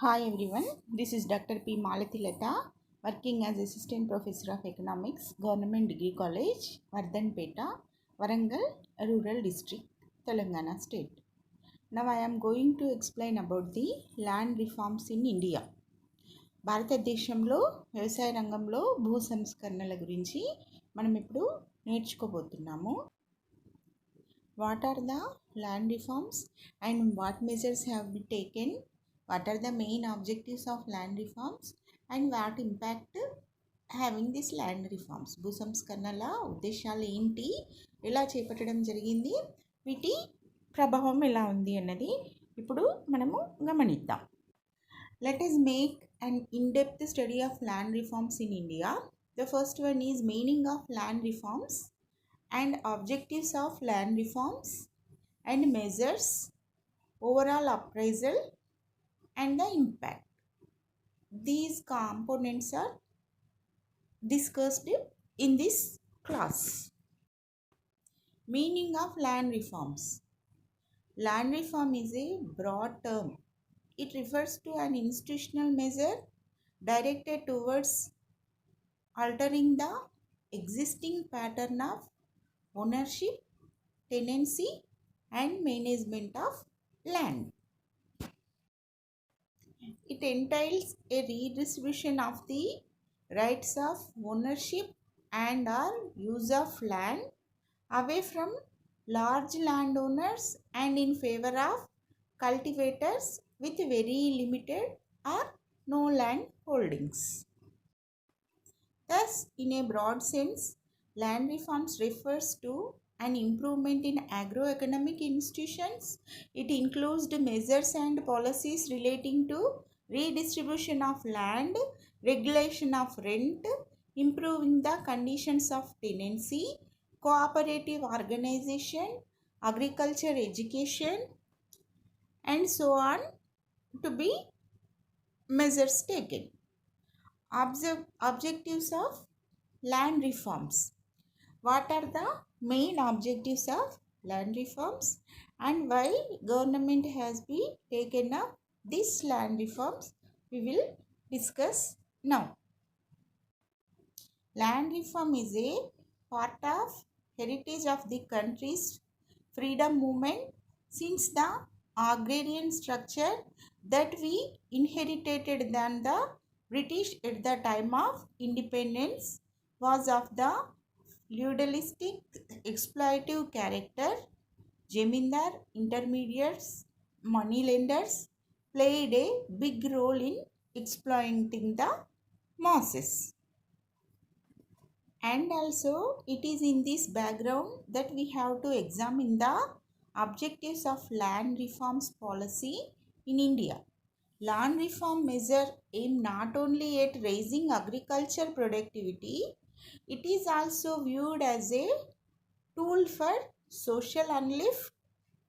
Hi everyone, this is Dr. P. Malathilata, working as Assistant Professor of Economics, Government Degree College, Vardhanpeta, Warangal, Rural District, Telangana State. Now I am going to explain about the land reforms in India. భారతదేశంలో వ్యవసాయ రంగంలో భూ సంస్కరణల గురించి మనం ఇప్పుడు నేర్చుకోబోతున్నాము. What are the land reforms and what measures have been taken? What are the main objectives of land reforms and what impact having this land reforms? భూ సంస్కరణల ఉద్దేశాలు ఏంటి, ఎలా చేపట్టడం జరిగింది, వీటి ప్రభావం ఎలా ఉంది అన్నది ఇప్పుడు మనము గమనిద్దాం. Let us make an in-depth study of land reforms in India. The first one is meaning of land reforms and objectives of land reforms and measures, overall appraisal and the impact. These components are discussed in this class. Meaning of land reforms. Land reform is a broad term. It refers to an institutional measure directed towards altering the existing pattern of ownership, tenancy and management of land. It entails a redistribution of the rights of ownership and or use of land away from large landowners and in favor of cultivators with very limited or no land holdings. Thus, in a broad sense, land reforms refers to an improvement in agroeconomic institutions. It includes the measures and policies relating to redistribution of land, regulation of rent, improving the conditions of tenancy, cooperative organization, agriculture education, and so on to be measures taken. Objectives of land reforms. What are the main objectives of land reforms and why government has been taken up these land reforms? We will discuss now. Land reform is a part of heritage of the country's freedom movement since the agrarian structure that we inherited than the British at the time of independence was of the feudalistic exploitative character. Jamindar, intermediaries, money lenders played a big role in exploiting the masses. And also it is in this background that we have to examine the objectives of land reforms policy in India. Land reform measure aim not only at raising agriculture productivity, it is also viewed as a tool for social uplift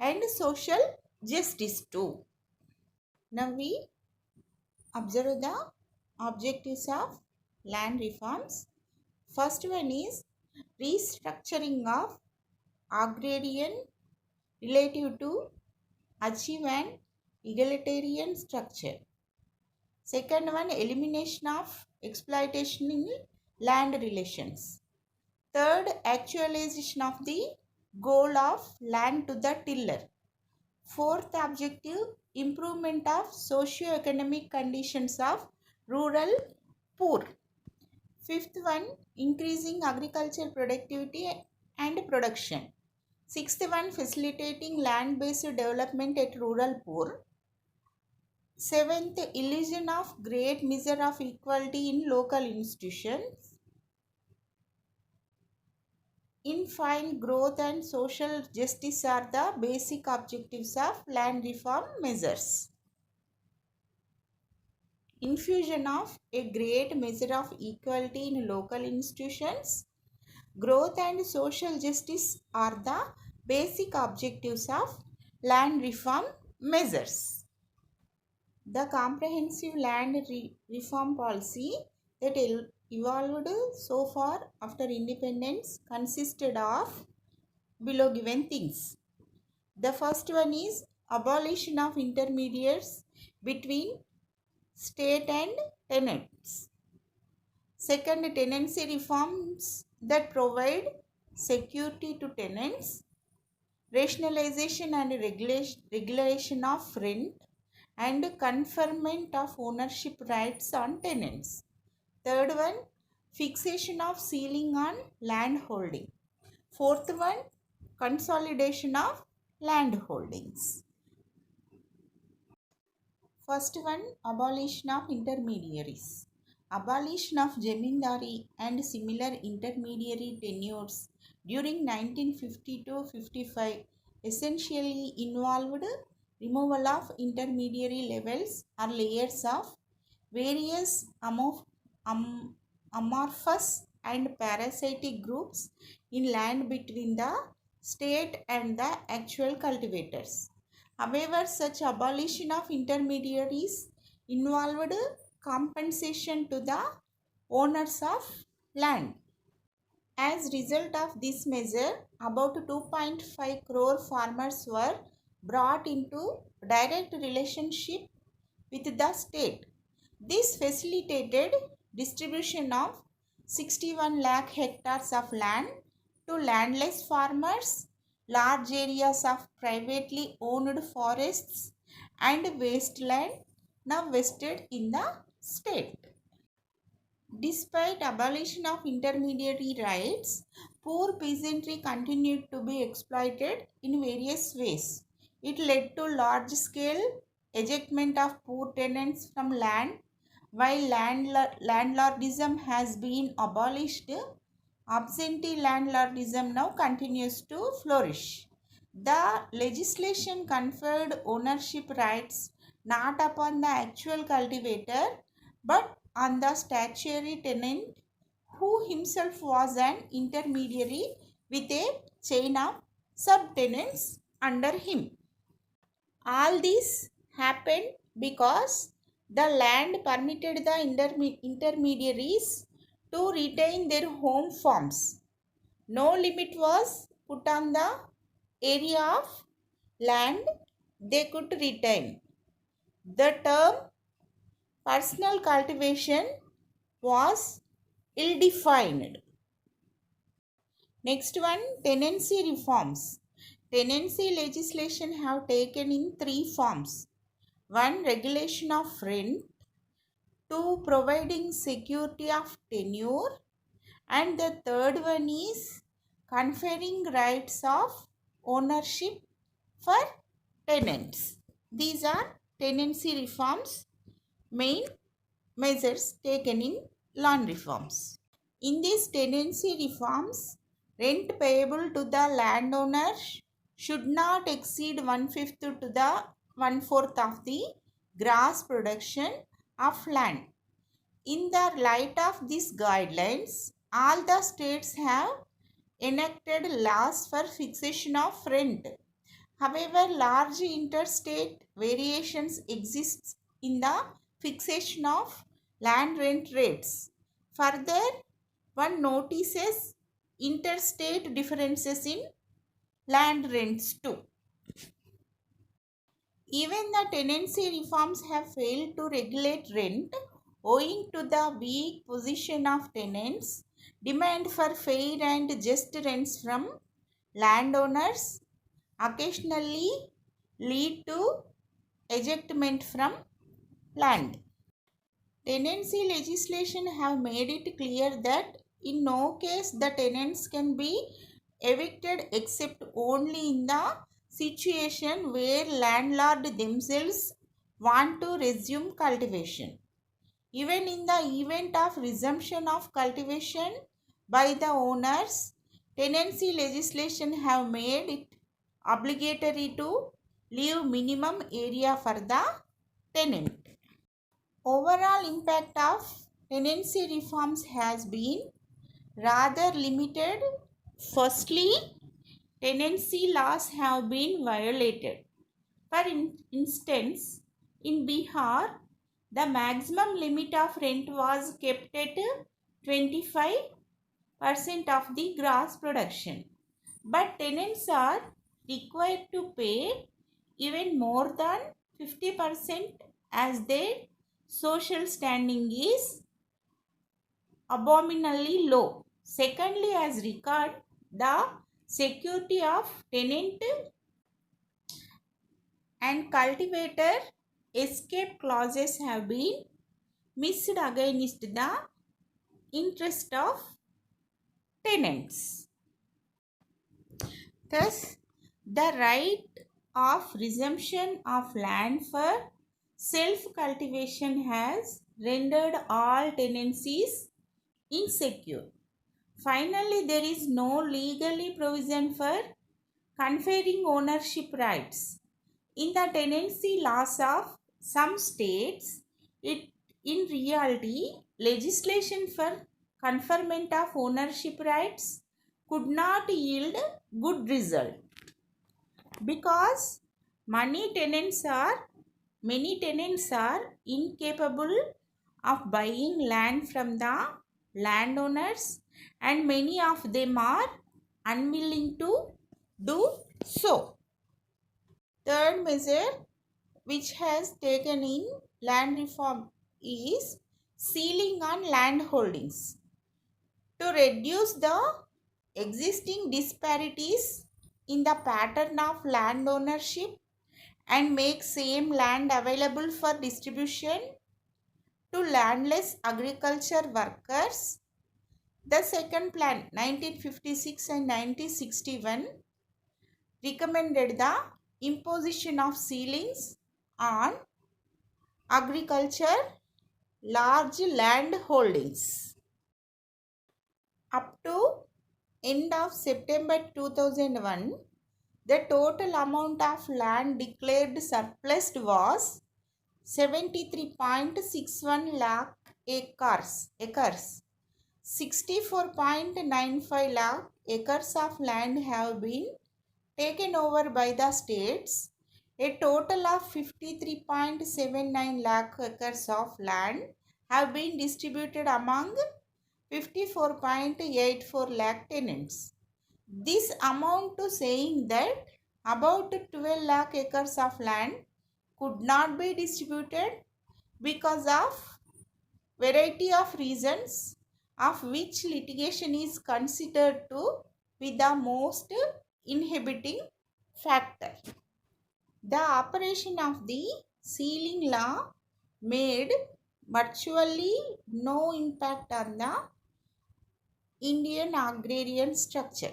and social justice too. Now we observe the objectives of land reforms. First one is restructuring of agrarian relative to achieve an egalitarian structure. Second one, elimination of exploitation in land relations. Third, actualization of the goal of land to the tiller. Fourth objective, improvement of socio-economic conditions of rural poor. Fifth one, increasing agriculture productivity and production. Sixth one, facilitating land-based development at rural poor. Seventh, illusion of great measure of equality in local institutions. In fine, growth and social justice are the basic objectives of land reform measures. Infusion of a great measure of equality in local institutions. Growth and social justice are the basic objectives of land reform measures. The comprehensive land reform policy that evolved so far after independence consisted of below given things. The first one is abolition of intermediaries between state and tenants. Second, tenancy reforms that provide security to tenants, rationalization and regulation of rent, and conferment of ownership rights on tenants. Third one, fixation of ceiling on land holding. Fourth one, consolidation of land holdings. First one, abolition of intermediaries. Abolition of Jamindari and similar intermediary tenures during 1950 to 55 essentially involved removal of intermediary levels or layers of various amorphous and parasitic groups in land between the state and the actual cultivators. However, such abolition of intermediaries involved compensation to the owners of land. As result of this measure, about 2.5 crore farmers were brought into direct relationship with the state. This facilitated distribution of 61 lakh hectares of land to landless farmers, large areas of privately owned forests and wasteland now vested in the state. Despite abolition of intermediary rights, poor peasantry continued to be exploited in various ways. It led to large-scale ejectment of poor tenants from land. While landlordism has been abolished, absentee landlordism now continues to flourish. The legislation conferred ownership rights not upon the actual cultivator but on the statutory tenant who himself was an intermediary with a chain of subtenants under him. All this happened because the land permitted the intermediaries to retain their home farms. No limit was put on the area of land they could retain. The term personal cultivation was ill-defined. Next one, tenancy reforms. Tenancy legislation have taken in three forms. One, regulation of rent. Two, providing security of tenure. And the third one is conferring rights of ownership for tenants. These are tenancy reforms, main measures taken in land reforms. In these tenancy reforms, rent payable to the landowner should not exceed 1/5 to the 1/4 of the gross production of land. In the light of these guidelines, all the states have enacted laws for fixation of rent. However, large interstate variations exist in the fixation of land rent rates. Further, one notices interstate differences in land rents too. Even the tenancy reforms have failed to regulate rent owing to the weak position of tenants. Demand for fair and just rents from landowners occasionally lead to ejectment from land. Tenancy legislation have made it clear that in no case the tenants can be evicted except only in the situation where landlord themselves want to resume cultivation. Even in the event of resumption of cultivation by the owners, tenancy legislation have made it obligatory to leave minimum area for the tenant. Overall impact of tenancy reforms has been rather limited. Firstly, tenancy laws have been violated. For instance, in Bihar, the maximum limit of rent was kept at 25% of the gross production. But tenants are required to pay even more than 50% as their social standing is abominably low. Secondly, as regard the security of tenant and cultivator, escape clauses have been missed against the interest of tenants. Thus, the right of resumption of land for self-cultivation has rendered all tenancies insecure. Finally, there is no legally provision for conferring ownership rights. In the tenancy laws of some states, it in reality, legislation for conferment of ownership rights could not yield good result because many tenants are incapable of buying land from the landowners and many of them are unwilling to do so. Third measure which has taken in land reform is ceiling on land holdings to reduce the existing disparities in the pattern of land ownership and make same land available for distribution to landless agriculture workers. The second plan 1956 and 1961 recommended the imposition of ceilings on agriculture large land holdings. Up to end of September 2001, the total amount of land declared surplus was 73.61 lakh acres. 64.95 lakh acres of land have been taken over by the states. A total of 53.79 lakh acres of land have been distributed among 54.84 lakh tenants. This amount to saying that about 12 lakh acres of land could not be distributed because of variety of reasons, of which litigation is considered to be the most inhibiting factor. The operation of the ceiling law made virtually no impact on the Indian agrarian structure.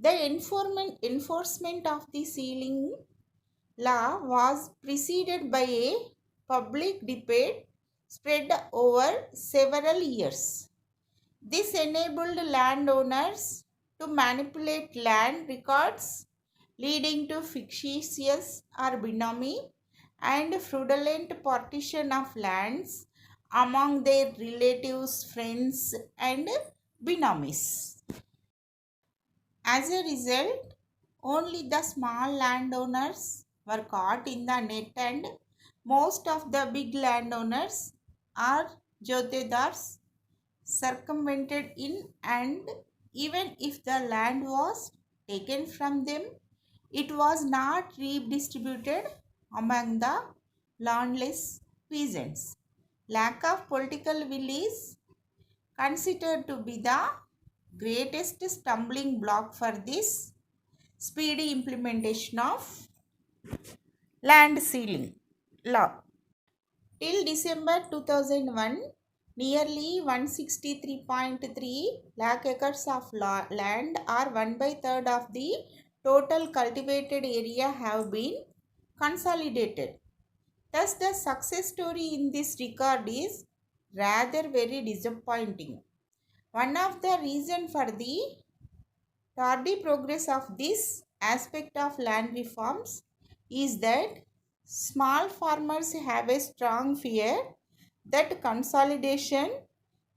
The enforcement of the ceiling law was preceded by a public debate spread over several years. This enabled landowners to manipulate land records, leading to fictitious or binomy and fraudulent partition of lands among their relatives, friends, and binomies. As a result, only the small landowners were caught in the net and most of the big landowners or jotedars circumvented in, and even if the land was taken from them, it was not redistributed among the landless peasants. Lack of political will is considered to be the greatest stumbling block for this speedy implementation of land ceiling law. Till December 2001, nearly 163.3 lakh acres of land or 1/3 of the total cultivated area have been consolidated. Thus, the success story in this regard is rather very disappointing. One of the reasons for the tardy progress of this aspect of land reforms is that small farmers have a strong fear that consolidation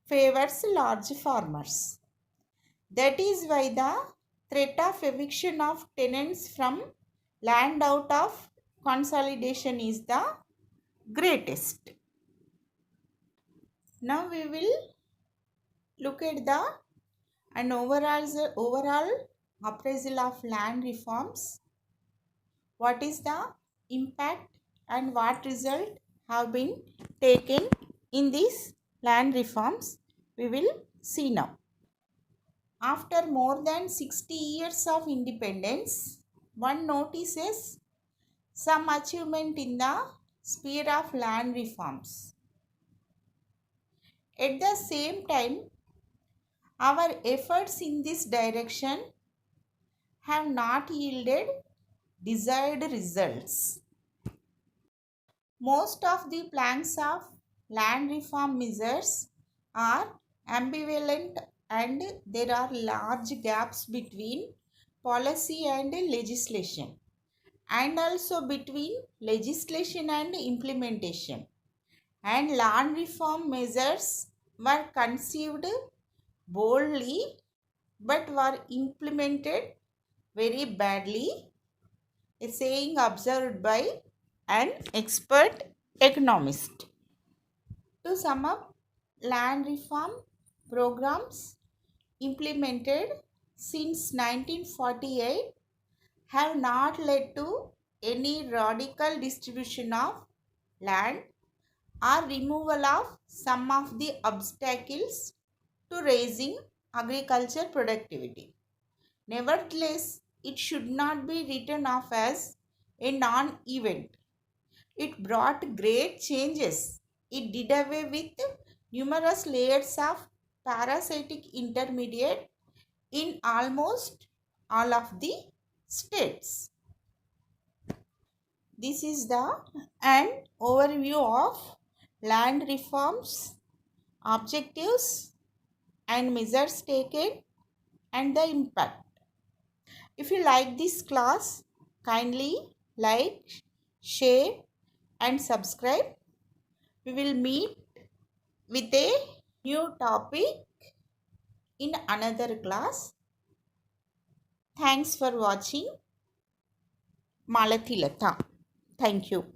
favors large farmers. That is why the threat of eviction of tenants from land out of consolidation is the greatest. Now we will look at the overall appraisal of land reforms. What is the impact and what result have been taken in these land reforms. We will see now. After more than 60 years of independence, one notices some achievement in the sphere of land reforms. At the same time, our efforts in this direction have not yielded desired results. Most of the planks of land reform measures are ambivalent and there are large gaps between policy and legislation and also between legislation and implementation. And land reform measures were conceived boldly but were implemented very badly, a saying observed by an expert economist. To sum up, land reform programs implemented since 1948 have not led to any radical distribution of land or removal of some of the obstacles to raising agriculture productivity. Nevertheless, it should not be written off as a non event. It brought great changes. It did away with numerous layers of parasitic intermediate in almost all of the states. This is an overview of land reforms, objectives and measures taken and the impact. If you like this class, kindly like, share and subscribe. We will meet with a new topic in another class. Thanks for watching. Malathi Latha. Thank you.